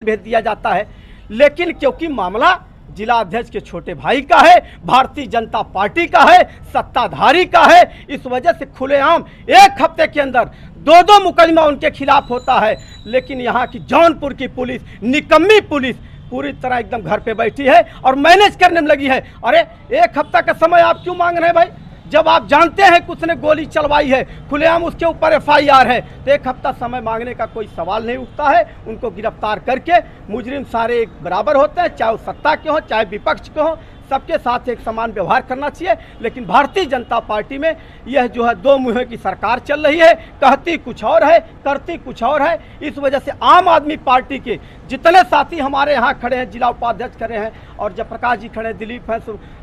भेज दिया जाता है। लेकिन क्योंकि मामला जिला अध्यक्ष के छोटे भाई का है, भारतीय जनता पार्टी का है, सत्ताधारी का है, इस वजह से खुलेआम एक हफ्ते के अंदर दो मुकदमा उनके खिलाफ होता है। लेकिन यहाँ की जौनपुर की पुलिस, निकम्मी पुलिस, पूरी तरह एकदम घर पे बैठी है और मैनेज करने में लगी है। अरे एक हफ्ता का समय आप क्यों मांग रहे हैं भाई? जब आप जानते हैं कि उसने गोली चलवाई है, खुलेआम उसके ऊपर FIR है, तो एक हफ्ता समय मांगने का कोई सवाल नहीं उठता है। उनको गिरफ्तार करके, मुजरिम सारे एक बराबर होते हैं, चाहे वो सत्ता के हो चाहे विपक्ष के हो, सबके साथ एक समान व्यवहार करना चाहिए। लेकिन भारतीय जनता पार्टी में यह जो है दो मुँह की सरकार चल रही है, कहती कुछ और है, करती कुछ और है। इस वजह से आम आदमी पार्टी के जितने साथी हमारे यहाँ खड़े हैं, जिला उपाध्यक्ष खड़े हैं और जयप्रकाश जी खड़े हैं, दिलीप हैं,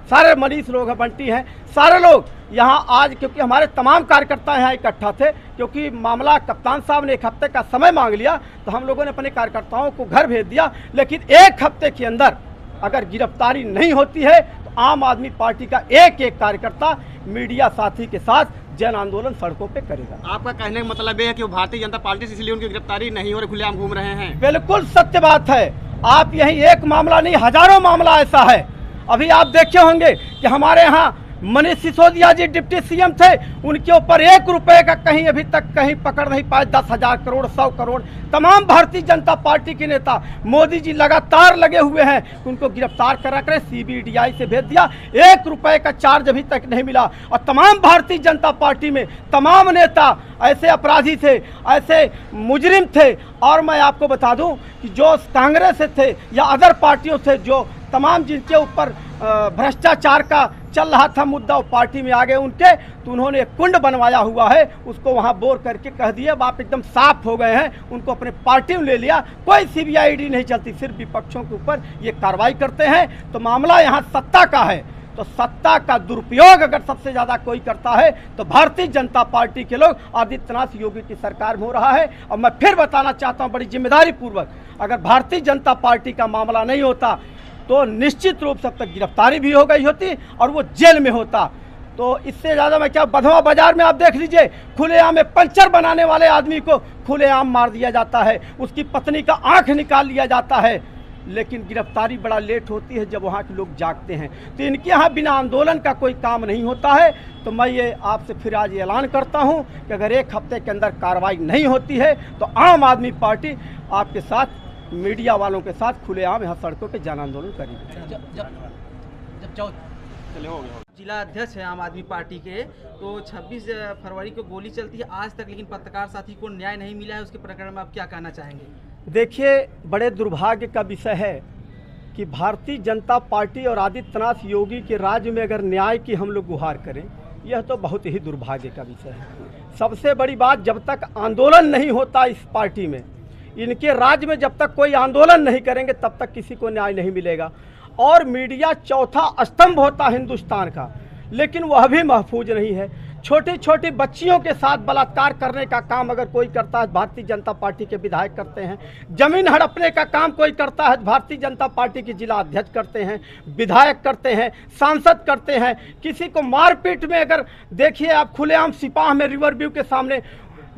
सारे मनीष लोग हैं, बंटी हैं, सारे लोग यहाँ आज, क्योंकि हमारे तमाम कार्यकर्ता यहाँ इकट्ठा थे, क्योंकि मामला कप्तान साहब ने एक हफ्ते का समय मांग लिया, तो हम लोगों ने अपने कार्यकर्ताओं को घर भेज दिया। लेकिन एक हफ्ते के अंदर अगर गिरफ्तारी नहीं होती है तो आम आदमी पार्टी का एक एक कार्यकर्ता मीडिया साथी के साथ जन आंदोलन सड़कों पे करेगा। आपका कहने का मतलब ये है कि वो भारतीय जनता पार्टी से इसलिए उनकी गिरफ्तारी नहीं हो रही, खुलेआम घूम रहे हैं? बिल्कुल सत्य बात है। आप यही एक मामला नहीं, हजारों मामला ऐसा है। अभी आप देखे होंगे कि हमारे यहाँ मनीष सिसोदिया जी डिप्टी CM थे, उनके ऊपर 1 रुपए का कहीं अभी तक कहीं पकड़ नहीं पाए। 10,000 करोड़, 100 करोड़, तमाम भारतीय जनता पार्टी के नेता, मोदी जी लगातार लगे हुए हैं, उनको गिरफ्तार करा कर CBDI से भेज दिया। 1 रुपए का चार्ज अभी तक नहीं मिला। और तमाम भारतीय जनता पार्टी में तमाम नेता ऐसे अपराधी थे, ऐसे मुजरिम थे। और मैं आपको बता दूं कि जो कांग्रेस से थे या अदर पार्टियों से, जो तमाम जिनके ऊपर भ्रष्टाचार का चल रहा था मुद्दा, वो पार्टी में आ गए उनके, तो उन्होंने एक कुंड बनवाया हुआ है, उसको वहाँ बोर करके कह दिए आप एकदम साफ हो गए हैं, उनको अपने पार्टी में ले लिया। कोई CBID नहीं चलती, सिर्फ विपक्षों के ऊपर ये कार्रवाई करते हैं। तो मामला यहाँ सत्ता का है, तो सत्ता का दुरुपयोग अगर सबसे ज़्यादा कोई करता है तो भारतीय जनता पार्टी के लोग, आदित्यनाथ योगी की सरकार में हो रहा है। और मैं फिर बताना चाहता हूँ बड़ी जिम्मेदारी पूर्वक, अगर भारतीय जनता पार्टी का मामला नहीं होता तो निश्चित रूप से अब तक गिरफ्तारी भी हो गई होती और वो जेल में होता। तो इससे ज़्यादा मैं क्या, बधवा बाजार में आप देख लीजिए, खुलेआम में पंचर बनाने वाले आदमी को खुलेआम मार दिया जाता है, उसकी पत्नी का आंख निकाल लिया जाता है। लेकिन गिरफ्तारी बड़ा लेट होती है जब वहाँ के लोग जागते हैं। तो इनके यहाँ बिना आंदोलन का कोई काम नहीं होता है। तो मैं ये आपसे फिर आज ऐलान करता हूँ कि अगर एक हफ्ते के अंदर कार्रवाई नहीं होती है तो आम आदमी पार्टी आपके साथ, मीडिया वालों के साथ खुलेआम यहाँ सड़कों पे जन आंदोलन करेगी। जिला अध्यक्ष है आम आदमी पार्टी के, तो 26 फरवरी को गोली चलती है आज तक, लेकिन पत्रकार साथी को न्याय नहीं मिला है, उसके प्रकरण में आप क्या कहना चाहेंगे? देखिए, बड़े दुर्भाग्य का विषय है कि भारतीय जनता पार्टी और आदित्यनाथ योगी के राज्य में अगर न्याय की हम लोग गुहार करें, यह तो बहुत ही दुर्भाग्य का विषय है। सबसे बड़ी बात, जब तक आंदोलन नहीं होता इस पार्टी में, इनके राज्य में जब तक कोई आंदोलन नहीं करेंगे तब तक किसी को न्याय नहीं मिलेगा। और मीडिया चौथा स्तंभ होता हिंदुस्तान का, लेकिन वह भी महफूज नहीं है। छोटी छोटी बच्चियों के साथ बलात्कार करने का काम अगर कोई करता है, भारतीय जनता पार्टी के विधायक करते हैं। जमीन हड़पने का काम कोई करता है, भारतीय जनता पार्टी के जिला अध्यक्ष करते हैं, विधायक करते हैं, सांसद करते हैं। किसी को मारपीट में अगर देखिए आप, खुलेआम सिपाह में रिवर व्यू के सामने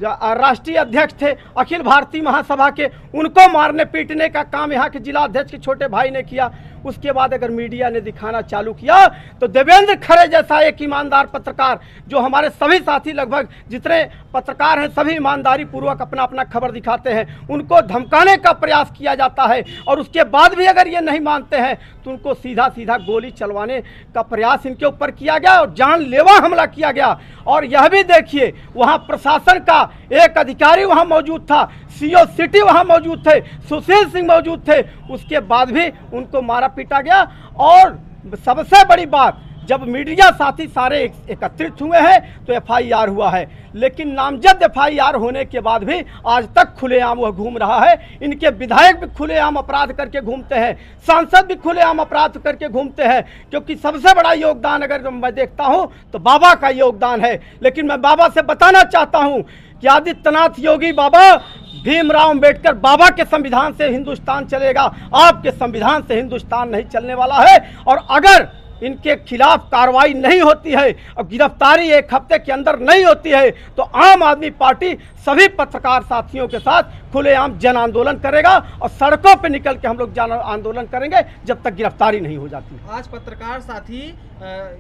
राष्ट्रीय अध्यक्ष थे अखिल भारतीय महासभा के, उनको मारने पीटने का काम यहाँ के जिला अध्यक्ष के छोटे भाई ने किया। उसके बाद अगर मीडिया ने दिखाना चालू किया तो देवेंद्र खरे जैसा एक ईमानदार पत्रकार, जो हमारे सभी साथी लगभग जितने पत्रकार हैं सभी ईमानदारी पूर्वक अपना अपना खबर दिखाते हैं, उनको धमकाने का प्रयास किया जाता है। और उसके बाद भी अगर ये नहीं मानते हैं तो उनको सीधा सीधा गोली चलवाने का प्रयास इनके ऊपर किया गया और जानलेवा हमला किया गया। और यह भी देखिए, वहाँ प्रशासन का एक अधिकारी वहाँ मौजूद था, CO सिटी वहाँ मौजूद थे, सुशील सिंह मौजूद थे, उसके बाद भी उनको मारा पीटा गया। और सबसे बड़ी बात, जब मीडिया साथी सारे एकत्रित हुए हैं तो FIR हुआ है, लेकिन नामजद FIR होने के बाद भी आज तक खुलेआम वह घूम रहा है। इनके विधायक भी खुलेआम अपराध करके घूमते हैं, सांसद भी खुलेआम अपराध करके घूमते हैं। क्योंकि सबसे बड़ा योगदान अगर मैं देखता हूं तो बाबा का योगदान है। लेकिन मैं बाबा से बताना चाहता हूं कि आदित्यनाथ योगी बाबा, भीमराव अंबेडकर बाबा के संविधान से हिंदुस्तान चलेगा, आपके संविधान से हिंदुस्तान नहीं चलने वाला है। और अगर इनके खिलाफ कार्रवाई नहीं होती है और गिरफ्तारी एक हफ्ते के अंदर नहीं होती है तो आम आदमी पार्टी सभी पत्रकार साथियों के साथ खुलेआम जन आंदोलन करेगा और सड़कों पर निकल के हम लोग जन आंदोलन करेंगे जब तक गिरफ्तारी नहीं हो जाती। आज पत्रकार साथी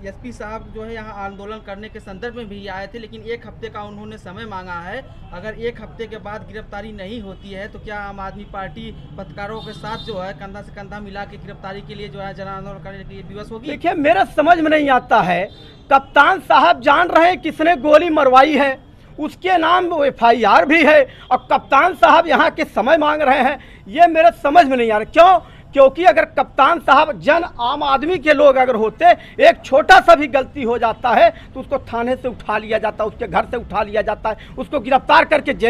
एसपी साहब जो है यहाँ आंदोलन करने के संदर्भ में भी आए थे, लेकिन 1 हफ्ते का उन्होंने समय मांगा है। अगर 1 हफ्ते के बाद गिरफ्तारी नहीं होती है तो क्या आम आदमी पार्टी पत्रकारों के साथ जो है कंधा से कंधा मिला के गिरफ्तारी के लिए जो है जन आंदोलन करने के लिए विवश होगी? देखिए, मेरे समझ में नहीं आता है, कप्तान साहब जान रहे हैं किसने गोली मरवाई है, उसके नाम FIR भी है और कप्तान साहब यहाँ के समय मांग रहे हैं, ये मेरे समझ में नहीं आ रहा। क्यों? क्योंकि अगर कप्तान साहब आम आदमी के लोग अगर होते, एक छोटा सा भी गलती हो जाता है तो उसको थाने से उठा लिया जाता है, उसके घर से उठा लिया जाता है, उसको गिरफ्तार करके जेल